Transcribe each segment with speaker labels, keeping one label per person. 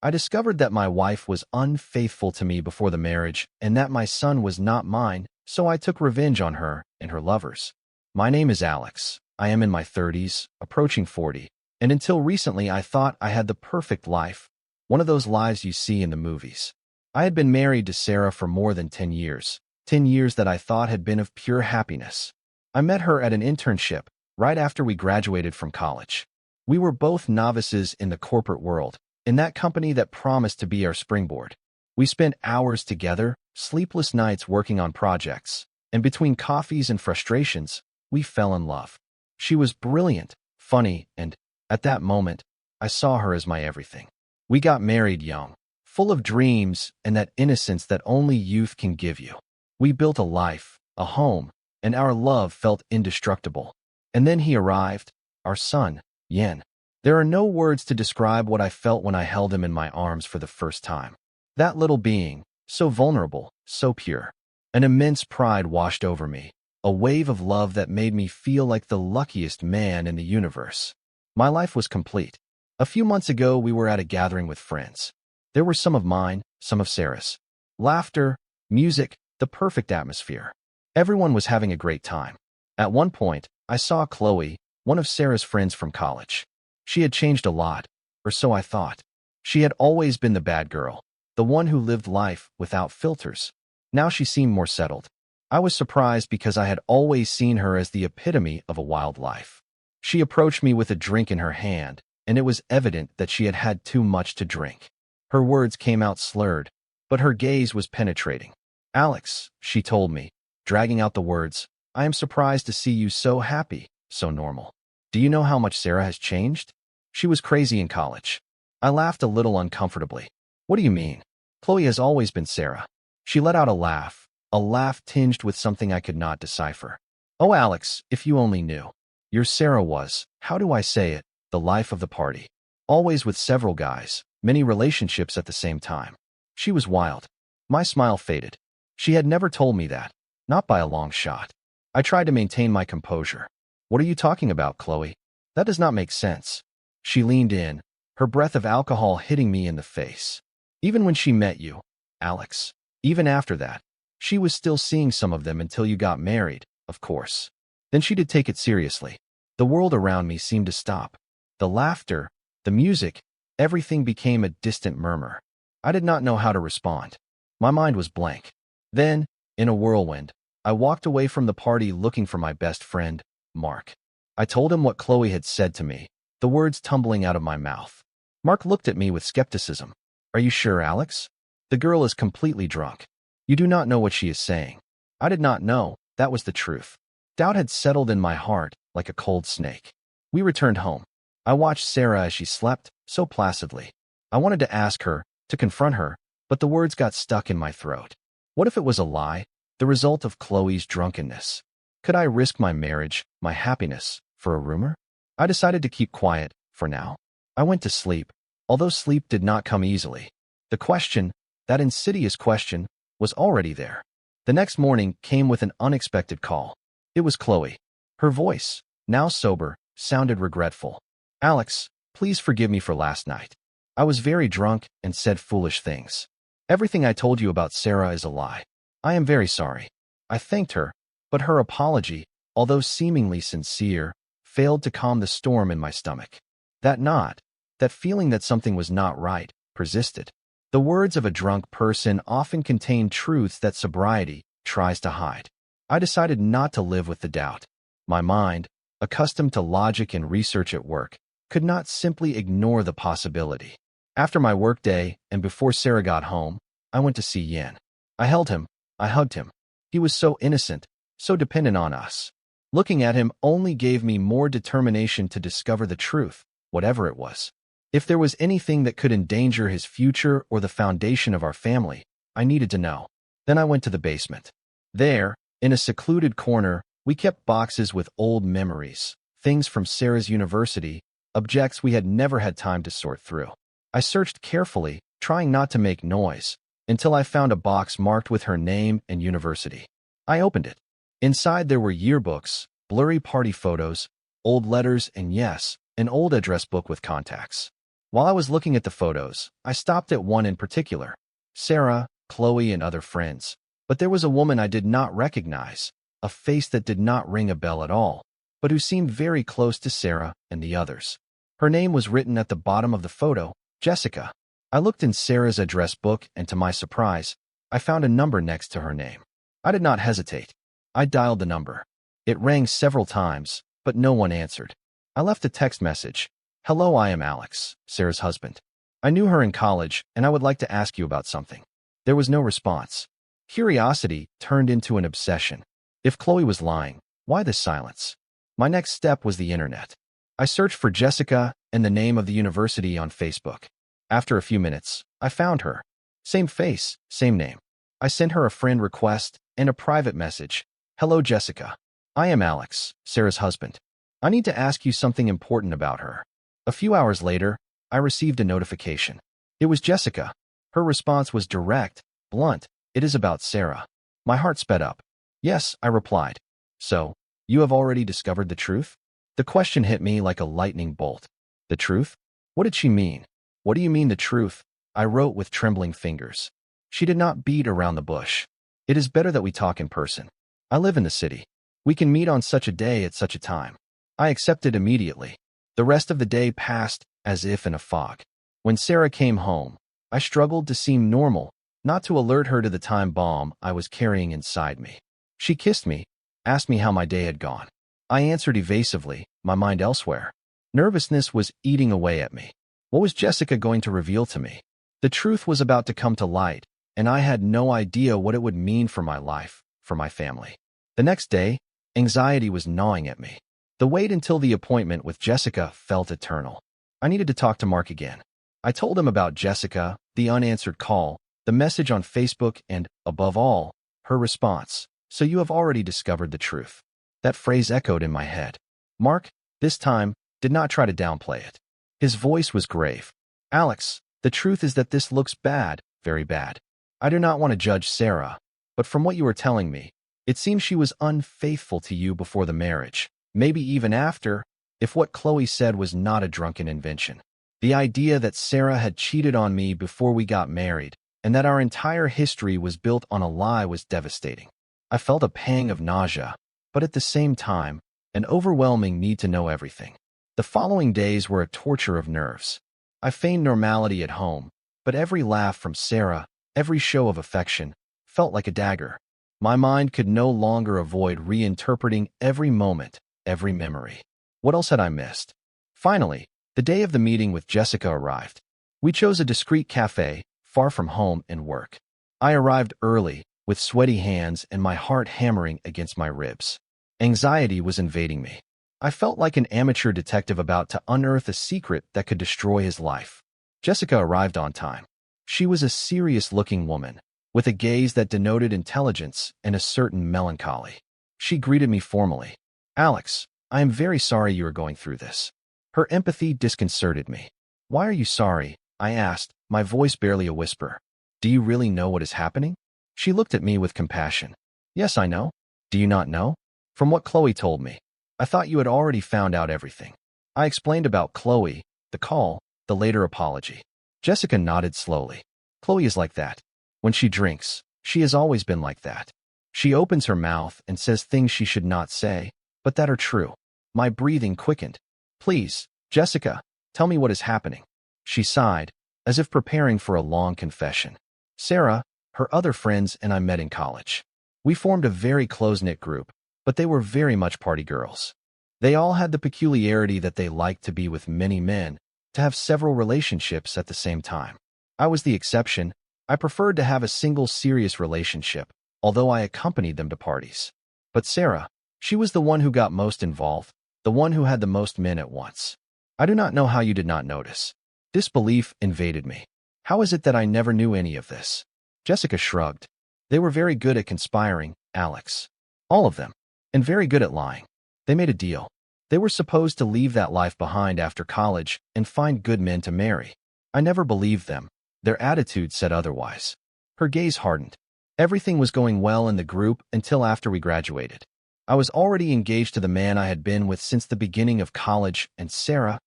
Speaker 1: I discovered that my wife was unfaithful to me before the marriage and that my son was not mine, so I took revenge on her and her lovers. My name is Alex. I am in my 30s, approaching 40, and until recently I thought I had the perfect life, one of those lives you see in the movies. I had been married to Sarah for more than 10 years, 10 years that I thought had been of pure happiness. I met her at an internship right after we graduated from college. We were both novices in the corporate world, in that company that promised to be our springboard. We spent hours together, sleepless nights working on projects, and between coffees and frustrations, we fell in love. She was brilliant, funny, and, at that moment, I saw her as my everything. We got married young, full of dreams and that innocence that only youth can give you. We built a life, a home, and our love felt indestructible. And then he arrived, our son, Yen. There are no words to describe what I felt when I held him in my arms for the first time. That little being, so vulnerable, so pure. An immense pride washed over me, a wave of love that made me feel like the luckiest man in the universe. My life was complete. A few months ago, we were at a gathering with friends. There were some of mine, some of Sarah's. Laughter, music, the perfect atmosphere. Everyone was having a great time. At one point, I saw Chloe, one of Sarah's friends from college. She had changed a lot, or so I thought. She had always been the bad girl, the one who lived life without filters. Now she seemed more settled. I was surprised because I had always seen her as the epitome of a wild life. She approached me with a drink in her hand, and it was evident that she had had too much to drink. Her words came out slurred, but her gaze was penetrating. "Alex," she told me, dragging out the words, "I am surprised to see you so happy, so normal. Do you know how much Sarah has changed? She was crazy in college." I laughed a little uncomfortably. "What do you mean? Chloe has always been Sarah." She let out a laugh tinged with something I could not decipher. "Oh, Alex, if you only knew. Your Sarah was, how do I say it, the life of the party. Always with several guys, many relationships at the same time. She was wild." My smile faded. She had never told me that, not by a long shot. I tried to maintain my composure. "What are you talking about, Chloe? That does not make sense." She leaned in, her breath of alcohol hitting me in the face. "Even when she met you, Alex, even after that, she was still seeing some of them until you got married, of course. Then she did take it seriously. The world around me seemed to stop. The laughter, the music, everything became a distant murmur. I did not know how to respond. My mind was blank. Then, in a whirlwind, I walked away from the party looking for my best friend, Mark. I told him what Chloe had said to me, the words tumbling out of my mouth. Mark looked at me with skepticism. "Are you sure, Alex? The girl is completely drunk. You do not know what she is saying." I did not know, that was the truth. Doubt had settled in my heart like a cold snake. We returned home. I watched Sarah as she slept, so placidly. I wanted to ask her, to confront her, but the words got stuck in my throat. What if it was a lie, the result of Chloe's drunkenness? Could I risk my marriage, my happiness, for a rumor? I decided to keep quiet, for now. I went to sleep, although sleep did not come easily. The question, that insidious question, was already there. The next morning came with an unexpected call. It was Chloe. Her voice, now sober, sounded regretful. "Alex, please forgive me for last night. I was very drunk and said foolish things. Everything I told you about Sarah is a lie. I am very sorry." I thanked her, but her apology, although seemingly sincere, failed to calm the storm in my stomach. That feeling that something was not right, persisted. The words of a drunk person often contain truths that sobriety tries to hide. I decided not to live with the doubt. My mind, accustomed to logic and research at work, could not simply ignore the possibility. After my workday and before Sarah got home, I went to see Yen. I held him, I hugged him. He was so innocent, so dependent on us. Looking at him only gave me more determination to discover the truth, whatever it was. If there was anything that could endanger his future or the foundation of our family, I needed to know. Then I went to the basement. There, in a secluded corner, we kept boxes with old memories, things from Sarah's university, objects we had never had time to sort through. I searched carefully, trying not to make noise, until I found a box marked with her name and university. I opened it. Inside there were yearbooks, blurry party photos, old letters, and yes, an old address book with contacts. While I was looking at the photos, I stopped at one in particular. Sarah, Chloe, and other friends. But there was a woman I did not recognize, a face that did not ring a bell at all, but who seemed very close to Sarah and the others. Her name was written at the bottom of the photo, Jessica. I looked in Sarah's address book, and to my surprise, I found a number next to her name. I did not hesitate. I dialed the number. It rang several times, but no one answered. I left a text message. "Hello, I am Alex, Sarah's husband. I knew her in college, and I would like to ask you about something." There was no response. Curiosity turned into an obsession. If Chloe was lying, why this silence? My next step was the internet. I searched for Jessica and the name of the university on Facebook. After a few minutes, I found her. Same face, same name. I sent her a friend request and a private message. "Hello, Jessica. I am Alex, Sarah's husband. I need to ask you something important about her." A few hours later, I received a notification. It was Jessica. Her response was direct, blunt. "It is about Sarah." My heart sped up. "Yes," I replied. "So, you have already discovered the truth?" The question hit me like a lightning bolt. The truth? What did she mean? "What do you mean the truth?" I wrote with trembling fingers. She did not beat around the bush. "It is better that we talk in person. I live in the city. We can meet on such a day at such a time." I accepted immediately. The rest of the day passed as if in a fog. When Sarah came home, I struggled to seem normal, not to alert her to the time bomb I was carrying inside me. She kissed me, asked me how my day had gone. I answered evasively, my mind elsewhere. Nervousness was eating away at me. What was Jessica going to reveal to me? The truth was about to come to light, and I had no idea what it would mean for my life, for my family. The next day, anxiety was gnawing at me. The wait until the appointment with Jessica felt eternal. I needed to talk to Mark again. I told him about Jessica, the unanswered call, the message on Facebook, and, above all, her response. "So you have already discovered the truth." That phrase echoed in my head. Mark, this time, did not try to downplay it. His voice was grave. "Alex, the truth is that this looks bad, very bad. I do not want to judge Sarah, but from what you were telling me, it seems she was unfaithful to you before the marriage, maybe even after, if what Chloe said was not a drunken invention. The idea that Sarah had cheated on me before we got married, and that our entire history was built on a lie was devastating. I felt a pang of nausea, but at the same time, an overwhelming need to know everything. The following days were a torture of nerves. I feigned normality at home, but every laugh from Sarah, every show of affection, felt like a dagger. My mind could no longer avoid reinterpreting every moment, every memory. What else had I missed? Finally, the day of the meeting with Jessica arrived. We chose a discreet cafe, far from home and work. I arrived early, with sweaty hands and my heart hammering against my ribs. Anxiety was invading me. I felt like an amateur detective about to unearth a secret that could destroy his life. Jessica arrived on time. She was a serious-looking woman, with a gaze that denoted intelligence and a certain melancholy. She greeted me formally. "Alex, I am very sorry you are going through this." Her empathy disconcerted me. "Why are you sorry?" I asked, my voice barely a whisper. "Do you really know what is happening?" She looked at me with compassion. "Yes, I know. Do you not know?" "From what Chloe told me. I thought you had already found out everything." I explained about Chloe, the call, the later apology. Jessica nodded slowly. "Chloe is like that. When she drinks, she has always been like that. She opens her mouth and says things she should not say, but that are true." My breathing quickened. "Please, Jessica, tell me what is happening." She sighed, as if preparing for a long confession. "Sarah, her other friends, and I met in college. We formed a very close-knit group, but they were very much party girls. They all had the peculiarity that they liked to be with many men, to have several relationships at the same time. I was the exception. I preferred to have a single serious relationship, although I accompanied them to parties. But Sarah, she was the one who got most involved, the one who had the most men at once. I do not know how you did not notice." Disbelief invaded me. "How is it that I never knew any of this?" Jessica shrugged. "They were very good at conspiring, Alex. All of them. And very good at lying. They made a deal. They were supposed to leave that life behind after college and find good men to marry. I never believed them. Their attitude said otherwise." Her gaze hardened. "Everything was going well in the group until after we graduated. I was already engaged to the man I had been with since the beginning of college, and Sarah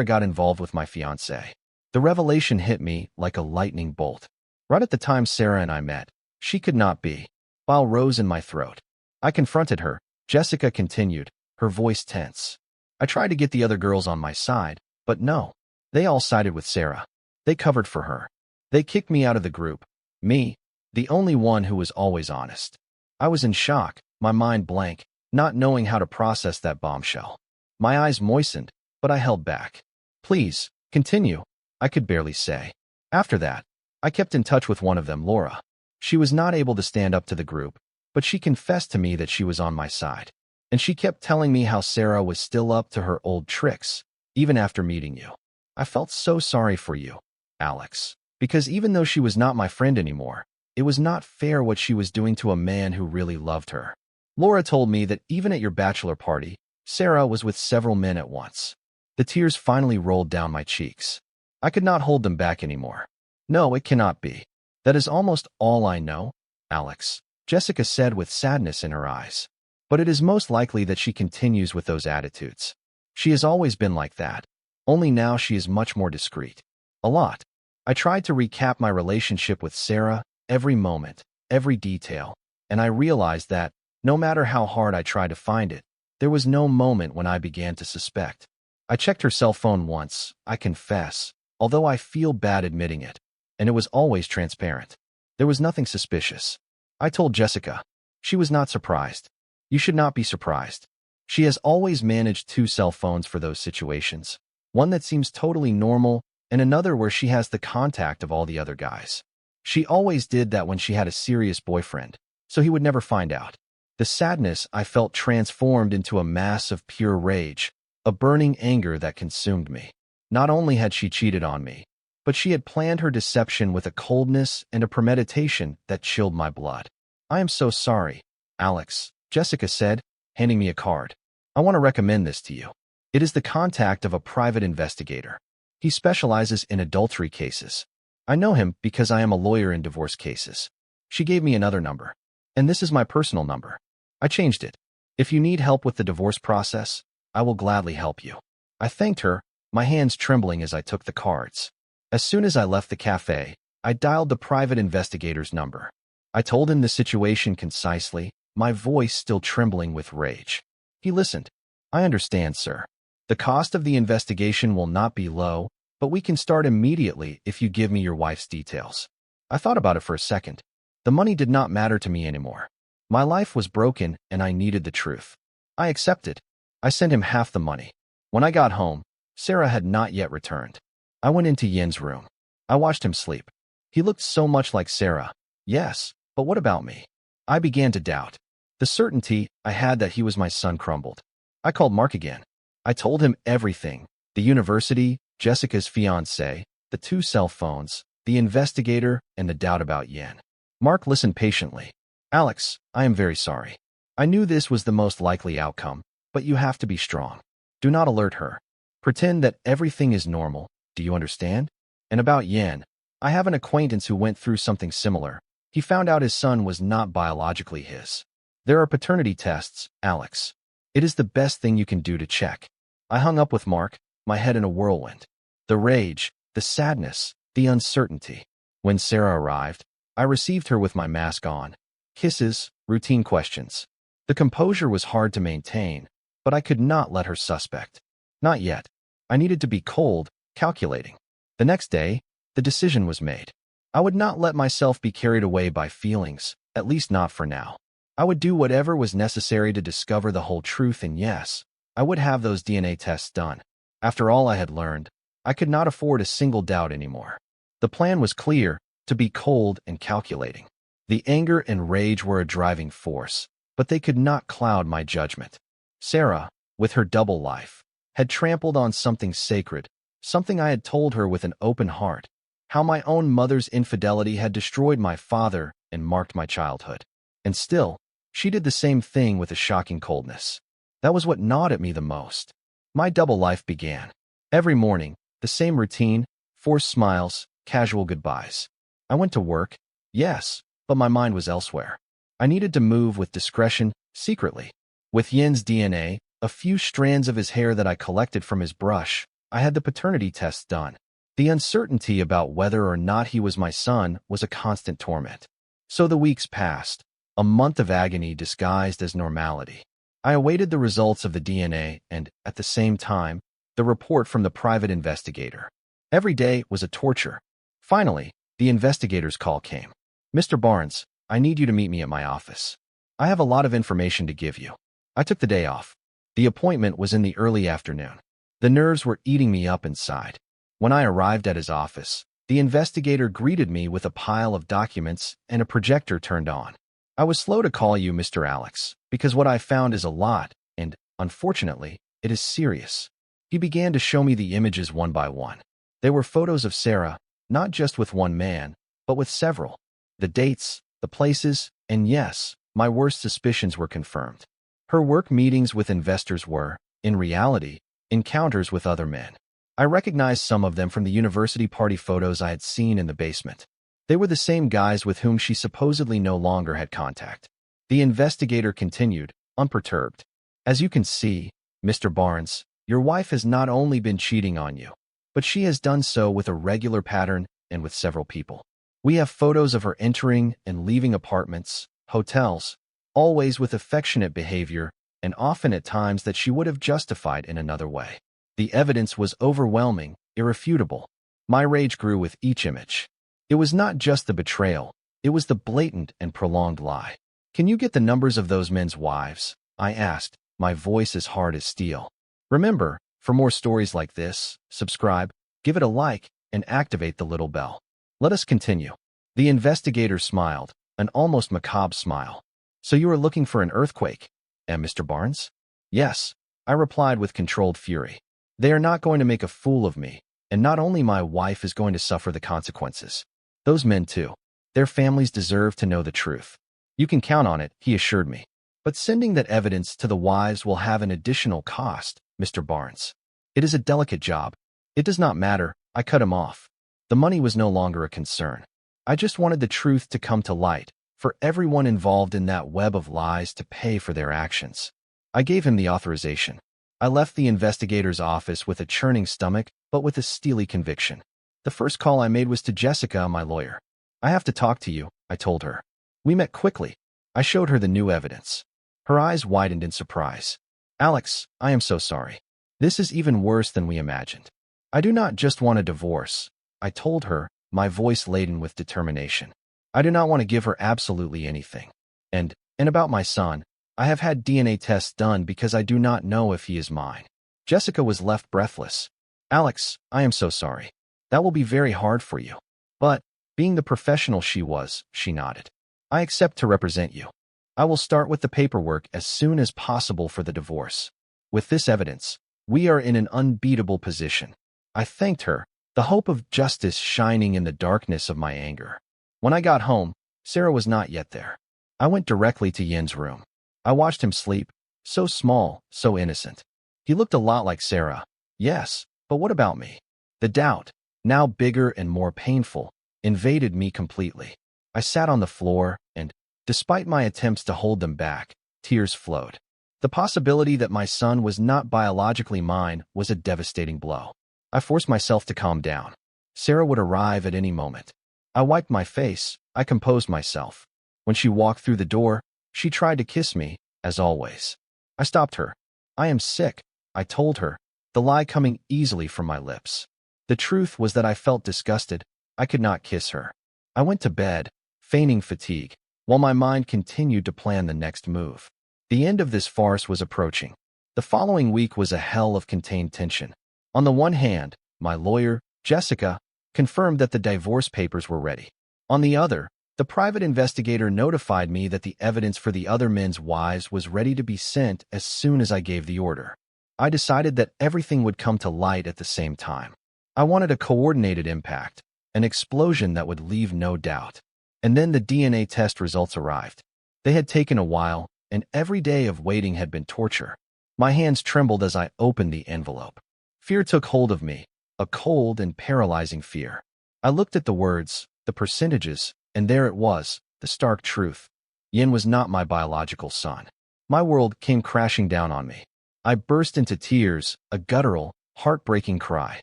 Speaker 1: got involved with my fiancé. The revelation hit me like a lightning bolt. Right at the time Sarah and I met, she could not be. Bile rose in my throat. I confronted her. Jessica continued, her voice tense. I tried to get the other girls on my side, but no. They all sided with Sarah. They covered for her. They kicked me out of the group. Me, the only one who was always honest. I was in shock, my mind blank, not knowing how to process that bombshell. My eyes moistened, but I held back. Please, continue, I could barely say. After that, I kept in touch with one of them, Laura. She was not able to stand up to the group, but she confessed to me that she was on my side. And she kept telling me how Sarah was still up to her old tricks, even after meeting you. I felt so sorry for you, Alex, because even though she was not my friend anymore, it was not fair what she was doing to a man who really loved her. Laura told me that even at your bachelor party, Sarah was with several men at once. The tears finally rolled down my cheeks. I could not hold them back anymore. No, it cannot be. That is almost all I know, Alex, Jessica said with sadness in her eyes. But it is most likely that she continues with those attitudes. She has always been like that. Only now she is much more discreet. A lot. I tried to recap my relationship with Sarah, every moment, every detail, and I realized that, no matter how hard I tried to find it, there was no moment when I began to suspect. I checked her cell phone once, I confess, although I feel bad admitting it, and it was always transparent. There was nothing suspicious. I told Jessica. She was not surprised. You should not be surprised. She has always managed 2 cell phones for those situations, one that seems totally normal and another where she has the contact of all the other guys. She always did that when she had a serious boyfriend, so he would never find out. The sadness I felt transformed into a mass of pure rage, a burning anger that consumed me. Not only had she cheated on me, but she had planned her deception with a coldness and a premeditation that chilled my blood. I am so sorry, Alex, Jessica said, handing me a card. I want to recommend this to you. It is the contact of a private investigator. He specializes in adultery cases. I know him because I am a lawyer in divorce cases. She gave me another number. And this is my personal number. I changed it. If you need help with the divorce process, I will gladly help you. I thanked her, my hands trembling as I took the cards. As soon as I left the cafe, I dialed the private investigator's number. I told him the situation concisely, my voice still trembling with rage. He listened. I understand, sir. The cost of the investigation will not be low, but we can start immediately if you give me your wife's details. I thought about it for a second. The money did not matter to me anymore. My life was broken and I needed the truth. I accepted. I sent him half the money. When I got home, Sarah had not yet returned. I went into Yin's room. I watched him sleep. He looked so much like Sarah. Yes, but what about me? I began to doubt. The certainty I had that he was my son crumbled. I called Mark again. I told him everything. The university, Jessica's fiancé, the 2 cell phones, the investigator, and the doubt about Yin. Mark listened patiently. Alex, I am very sorry. I knew this was the most likely outcome, but you have to be strong. Do not alert her. Pretend that everything is normal. Do you understand? And about Yin, I have an acquaintance who went through something similar. He found out his son was not biologically his. There are paternity tests, Alex. It is the best thing you can do to check. I hung up with Mark, my head in a whirlwind. The rage, the sadness, the uncertainty. When Sarah arrived, I received her with my mask on. Kisses, routine questions. The composure was hard to maintain, but I could not let her suspect. Not yet. I needed to be cold, calculating. The next day, the decision was made. I would not let myself be carried away by feelings, at least not for now. I would do whatever was necessary to discover the whole truth, and yes, I would have those DNA tests done. After all I had learned, I could not afford a single doubt anymore. The plan was clear, to be cold and calculating. The anger and rage were a driving force, but they could not cloud my judgment. Sarah, with her double life, had trampled on something sacred, something I had told her with an open heart, how my own mother's infidelity had destroyed my father and marked my childhood. And still, she did the same thing with a shocking coldness. That was what gnawed at me the most. My double life began. Every morning, the same routine, forced smiles, casual goodbyes. I went to work, yes, but my mind was elsewhere. I needed to move with discretion, secretly. With Yin's DNA, a few strands of his hair that I collected from his brush, I had the paternity tests done. The uncertainty about whether or not he was my son was a constant torment. So the weeks passed, a month of agony disguised as normality. I awaited the results of the DNA and, at the same time, the report from the private investigator. Every day was a torture. Finally, the investigator's call came. "Mr. Barnes, I need you to meet me at my office. I have a lot of information to give you." I took the day off. The appointment was in the early afternoon. The nerves were eating me up inside. When I arrived at his office, the investigator greeted me with a pile of documents and a projector turned on. "I was slow to call you Mr. Alex, because what I found is a lot, and, unfortunately, it is serious." He began to show me the images one by one. They were photos of Sarah, not just with one man, but with several. The dates, the places, and yes, my worst suspicions were confirmed. Her work meetings with investors were, in reality, encounters with other men. I recognized some of them from the university party photos I had seen in the basement. They were the same guys with whom she supposedly no longer had contact. The investigator continued, unperturbed. "As you can see, Mr. Barnes, your wife has not only been cheating on you, but she has done so with a regular pattern and with several people. We have photos of her entering and leaving apartments, hotels, always with affectionate behavior, and often at times that she would have justified in another way." The evidence was overwhelming, irrefutable. My rage grew with each image. It was not just the betrayal, it was the blatant and prolonged lie. "Can you get the numbers of those men's wives?" I asked, my voice as hard as steel. Remember, for more stories like this, subscribe, give it a like, and activate the little bell. Let us continue. The investigator smiled, an almost macabre smile. "So you are looking for an earthquake, Mr. Barnes?" "Yes," I replied with controlled fury. "They are not going to make a fool of me, and not only my wife is going to suffer the consequences. Those men too. Their families deserve to know the truth." "You can count on it," he assured me. "But sending that evidence to the wives will have an additional cost, Mr. Barnes. It is a delicate job." "It does not matter," I cut him off. The money was no longer a concern. I just wanted the truth to come to light, for everyone involved in that web of lies to pay for their actions. I gave him the authorization. I left the investigator's office with a churning stomach, but with a steely conviction. The first call I made was to Jessica, my lawyer. "I have to talk to you," I told her. We met quickly. I showed her the new evidence. Her eyes widened in surprise. "Alex, I am so sorry. This is even worse than we imagined. I do not just want a divorce," I told her, my voice laden with determination. "I do not want to give her absolutely anything. And about my son, I have had DNA tests done because I do not know if he is mine." Jessica was left breathless. "Alex, I am so sorry. That will be very hard for you." But, being the professional she was, she nodded. "I accept to represent you. I will start with the paperwork as soon as possible for the divorce. With this evidence, we are in an unbeatable position." I thanked her, the hope of justice shining in the darkness of my anger. When I got home, Sarah was not yet there. I went directly to Yin's room. I watched him sleep, so small, so innocent. He looked a lot like Sarah. Yes, but what about me? The doubt, now bigger and more painful, invaded me completely. I sat on the floor, and, despite my attempts to hold them back, tears flowed. The possibility that my son was not biologically mine was a devastating blow. I forced myself to calm down. Sarah would arrive at any moment. I wiped my face, I composed myself. When she walked through the door, she tried to kiss me, as always. I stopped her. "I am sick," I told her, the lie coming easily from my lips. The truth was that I felt disgusted. I could not kiss her. I went to bed, feigning fatigue, while my mind continued to plan the next move. The end of this farce was approaching. The following week was a hell of contained tension. On the one hand, my lawyer, Jessica, confirmed that the divorce papers were ready. On the other, the private investigator notified me that the evidence for the other men's wives was ready to be sent as soon as I gave the order. I decided that everything would come to light at the same time. I wanted a coordinated impact, an explosion that would leave no doubt. And then the DNA test results arrived. They had taken a while, and every day of waiting had been torture. My hands trembled as I opened the envelope. Fear took hold of me, a cold and paralyzing fear. I looked at the words, the percentages, and there it was, the stark truth. Yin was not my biological son. My world came crashing down on me. I burst into tears, a guttural, heartbreaking cry.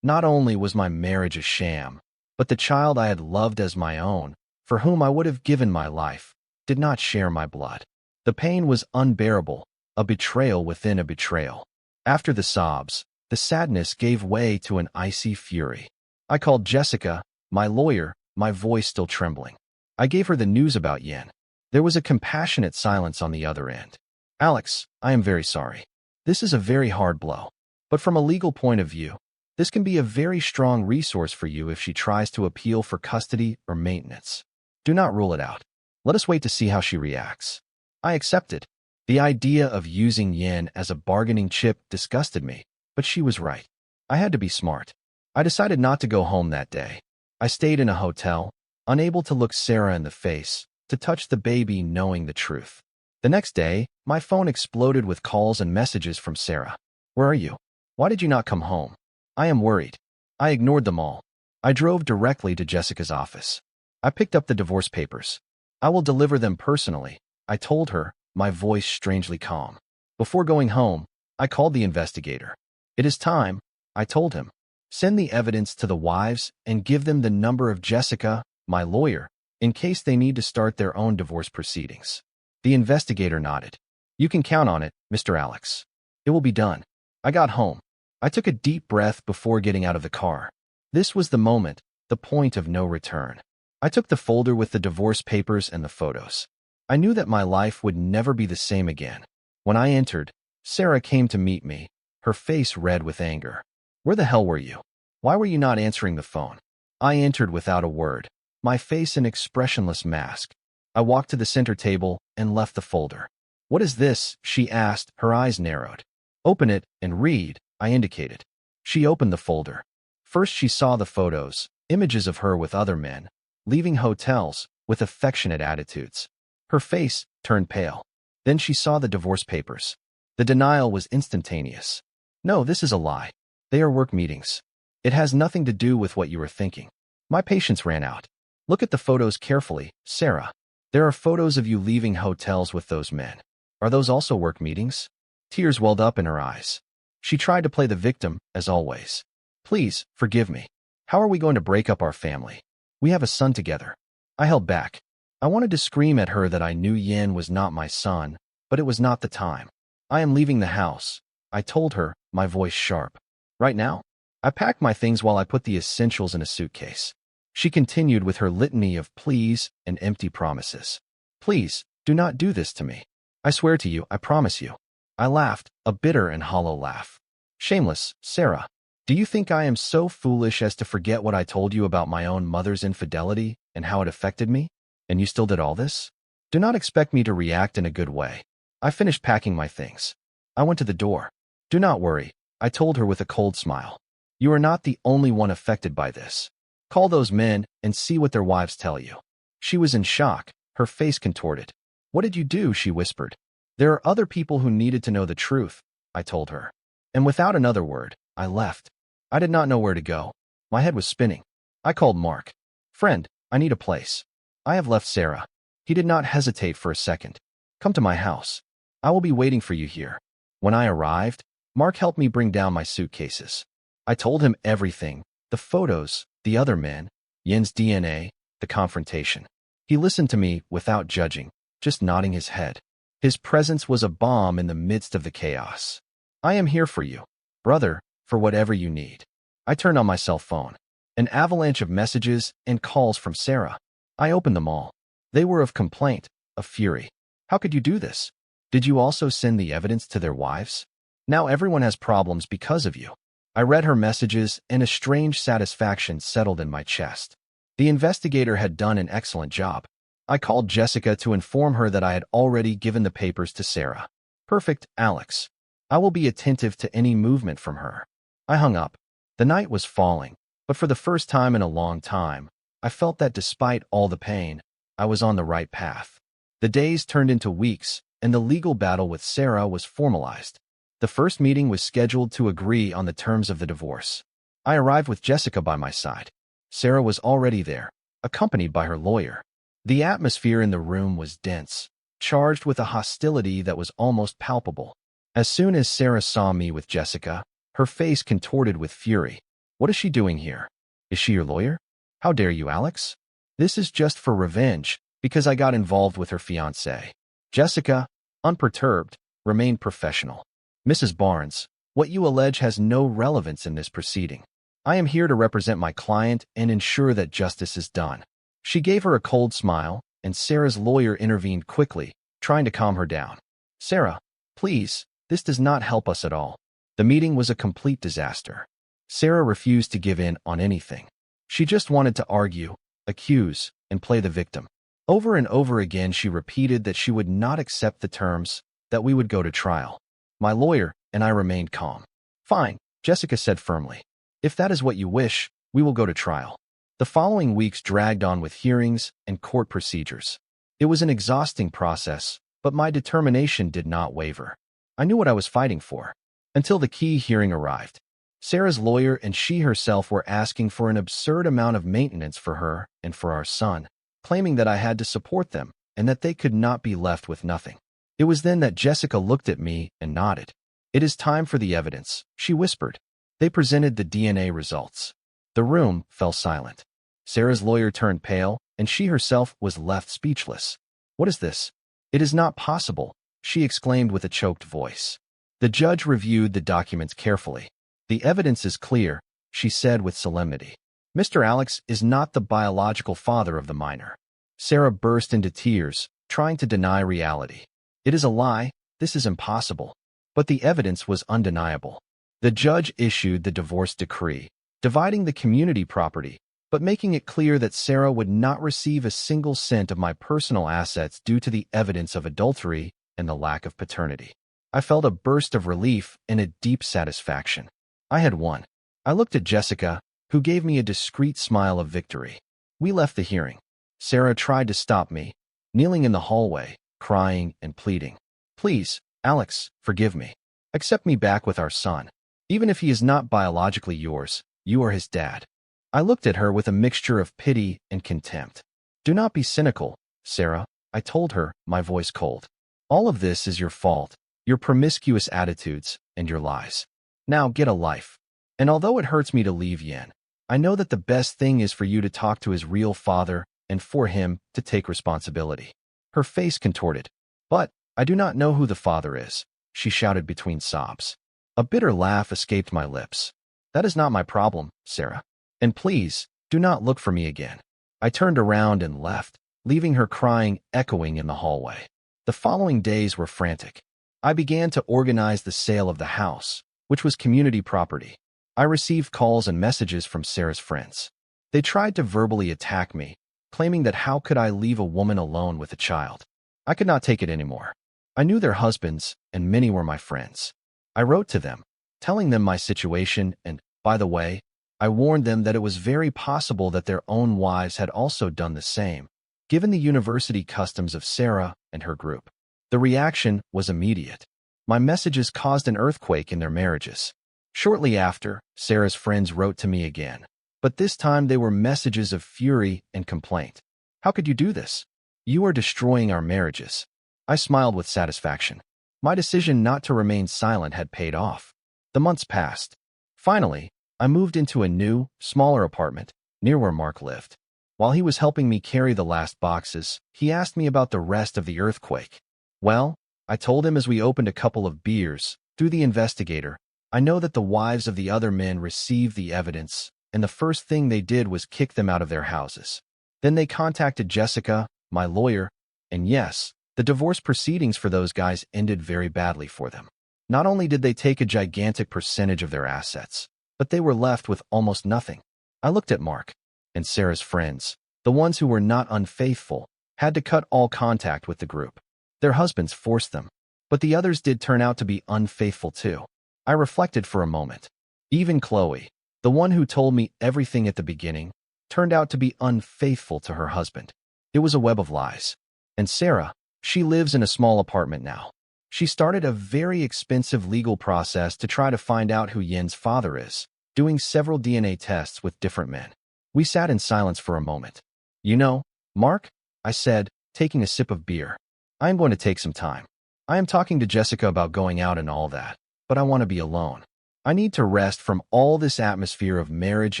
Speaker 1: Not only was my marriage a sham, but the child I had loved as my own, for whom I would have given my life, did not share my blood. The pain was unbearable, a betrayal within a betrayal. After the sobs, the sadness gave way to an icy fury. I called Jessica, my lawyer, my voice still trembling. I gave her the news about Yin. There was a compassionate silence on the other end. Alex, I am very sorry. This is a very hard blow. But from a legal point of view, this can be a very strong resource for you if she tries to appeal for custody or maintenance. Do not rule it out. Let us wait to see how she reacts. I accepted. The idea of using Yin as a bargaining chip disgusted me, but she was right. I had to be smart. I decided not to go home that day. I stayed in a hotel, unable to look Sarah in the face, to touch the baby knowing the truth. The next day, my phone exploded with calls and messages from Sarah. Where are you? Why did you not come home? I am worried. I ignored them all. I drove directly to Jessica's office. I picked up the divorce papers. I will deliver them personally, I told her, my voice strangely calm. Before going home, I called the investigator. It is time, I told him. Send the evidence to the wives and give them the number of Jessica, my lawyer, in case they need to start their own divorce proceedings. The investigator nodded. You can count on it, Mr. Alex. It will be done. I got home. I took a deep breath before getting out of the car. This was the moment, the point of no return. I took the folder with the divorce papers and the photos. I knew that my life would never be the same again. When I entered, Sarah came to meet me, her face red with anger. Where the hell were you? Why were you not answering the phone? I entered without a word, my face an expressionless mask. I walked to the center table and left the folder. What is this? She asked, her eyes narrowed. Open it and read, I indicated. She opened the folder. First she saw the photos, images of her with other men, leaving hotels, with affectionate attitudes. Her face turned pale. Then she saw the divorce papers. The denial was instantaneous. No, this is a lie. They are work meetings. It has nothing to do with what you were thinking. My patience ran out. Look at the photos carefully, Sarah. There are photos of you leaving hotels with those men. Are those also work meetings? Tears welled up in her eyes. She tried to play the victim, as always. Please, forgive me. How are we going to break up our family? We have a son together. I held back. I wanted to scream at her that I knew Yin was not my son, but it was not the time. I am leaving the house, I told her, my voice sharp. Right now? I packed my things while I put the essentials in a suitcase. She continued with her litany of pleas and empty promises. Please, do not do this to me. I swear to you, I promise you. I laughed, a bitter and hollow laugh. Shameless, Sarah. Do you think I am so foolish as to forget what I told you about my own mother's infidelity and how it affected me? And you still did all this? Do not expect me to react in a good way. I finished packing my things. I went to the door. Do not worry, I told her with a cold smile. You are not the only one affected by this. Call those men and see what their wives tell you. She was in shock, her face contorted. What did you do? She whispered. There are other people who needed to know the truth, I told her. And without another word, I left. I did not know where to go. My head was spinning. I called Mark. Friend, I need a place. I have left Sarah. He did not hesitate for a second. Come to my house. I will be waiting for you here. When I arrived, Mark helped me bring down my suitcases. I told him everything, the photos, the other men, Yin's DNA, the confrontation. He listened to me without judging, just nodding his head. His presence was a balm in the midst of the chaos. I am here for you, brother, for whatever you need. I turned on my cell phone. An avalanche of messages and calls from Sarah. I opened them all. They were of complaint, of fury. How could you do this? Did you also send the evidence to their wives? Now everyone has problems because of you. I read her messages and a strange satisfaction settled in my chest. The investigator had done an excellent job. I called Jessica to inform her that I had already given the papers to Sarah. Perfect, Alex. I will be attentive to any movement from her. I hung up. The night was falling, but for the first time in a long time, I felt that despite all the pain, I was on the right path. The days turned into weeks, and the legal battle with Sarah was formalized. The first meeting was scheduled to agree on the terms of the divorce. I arrived with Jessica by my side. Sarah was already there, accompanied by her lawyer. The atmosphere in the room was dense, charged with a hostility that was almost palpable. As soon as Sarah saw me with Jessica, her face contorted with fury. What is she doing here? Is she your lawyer? How dare you, Alex? This is just for revenge, because I got involved with her fiancé. Jessica, unperturbed, remained professional. Mrs. Barnes, what you allege has no relevance in this proceeding. I am here to represent my client and ensure that justice is done. She gave her a cold smile, and Sarah's lawyer intervened quickly, trying to calm her down. Sarah, please, this does not help us at all. The meeting was a complete disaster. Sarah refused to give in on anything. She just wanted to argue, accuse, and play the victim. Over and over again, she repeated that she would not accept the terms, that we would go to trial. My lawyer and I remained calm. Fine, Jessica said firmly. If that is what you wish, we will go to trial. The following weeks dragged on with hearings and court procedures. It was an exhausting process, but my determination did not waver. I knew what I was fighting for. Until the key hearing arrived. Sarah's lawyer and she herself were asking for an absurd amount of maintenance for her and for our son, claiming that I had to support them and that they could not be left with nothing. It was then that Jessica looked at me and nodded. It is time for the evidence, she whispered. They presented the DNA results. The room fell silent. Sarah's lawyer turned pale, and she herself was left speechless. What is this? It is not possible, she exclaimed with a choked voice. The judge reviewed the documents carefully. The evidence is clear, she said with solemnity. Mr. Alex is not the biological father of the minor. Sarah burst into tears, trying to deny reality. It is a lie, this is impossible. But the evidence was undeniable. The judge issued the divorce decree, dividing the community property, but making it clear that Sarah would not receive a single cent of my personal assets due to the evidence of adultery and the lack of paternity. I felt a burst of relief and a deep satisfaction. I had won. I looked at Jessica, who gave me a discreet smile of victory. We left the hearing. Sarah tried to stop me, kneeling in the hallway, crying and pleading. Please, Alex, forgive me. Accept me back with our son. Even if he is not biologically yours, you are his dad. I looked at her with a mixture of pity and contempt. Do not be cynical, Sarah, I told her, my voice cold. All of this is your fault, your promiscuous attitudes, and your lies. Now get a life. And although it hurts me to leave Yen, I know that the best thing is for you to talk to his real father and for him to take responsibility. Her face contorted. But I do not know who the father is, she shouted between sobs. A bitter laugh escaped my lips. That is not my problem, Sarah. And please, do not look for me again. I turned around and left, leaving her crying echoing in the hallway. The following days were frantic. I began to organize the sale of the house, which was community property. I received calls and messages from Sarah's friends. They tried to verbally attack me, claiming that how could I leave a woman alone with a child? I could not take it anymore. I knew their husbands, and many were my friends. I wrote to them, telling them my situation, and, by the way, I warned them that it was very possible that their own wives had also done the same, given the university customs of Sarah and her group. The reaction was immediate. My messages caused an earthquake in their marriages. Shortly after, Sarah's friends wrote to me again, but this time they were messages of fury and complaint. How could you do this? You are destroying our marriages. I smiled with satisfaction. My decision not to remain silent had paid off. The months passed. Finally, I moved into a new, smaller apartment, near where Mark lived. While he was helping me carry the last boxes, he asked me about the rest of the earthquake. Well, I told him as we opened a couple of beers, through the investigator, I know that the wives of the other men received the evidence, and the first thing they did was kick them out of their houses. Then they contacted Jessica, my lawyer, and yes, the divorce proceedings for those guys ended very badly for them. Not only did they take a gigantic percentage of their assets, but they were left with almost nothing. I looked at Mark, and Sarah's friends, the ones who were not unfaithful, had to cut all contact with the group. Their husbands forced them, but the others did turn out to be unfaithful too. I reflected for a moment. Even Chloe, the one who told me everything at the beginning, turned out to be unfaithful to her husband. It was a web of lies. And Sarah, she lives in a small apartment now. She started a very expensive legal process to try to find out who Yen's father is, doing several DNA tests with different men. We sat in silence for a moment. You know, Mark, I said, taking a sip of beer, I am going to take some time. I am talking to Jessica about going out and all that, but I want to be alone. I need to rest from all this atmosphere of marriage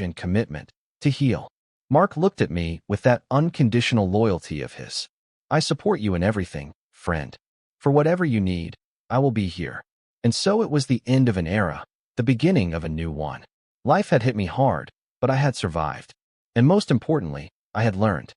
Speaker 1: and commitment to heal. Mark looked at me with that unconditional loyalty of his. I support you in everything, friend. For whatever you need, I will be here. And so it was the end of an era, the beginning of a new one. Life had hit me hard, but I had survived. And most importantly, I had learned.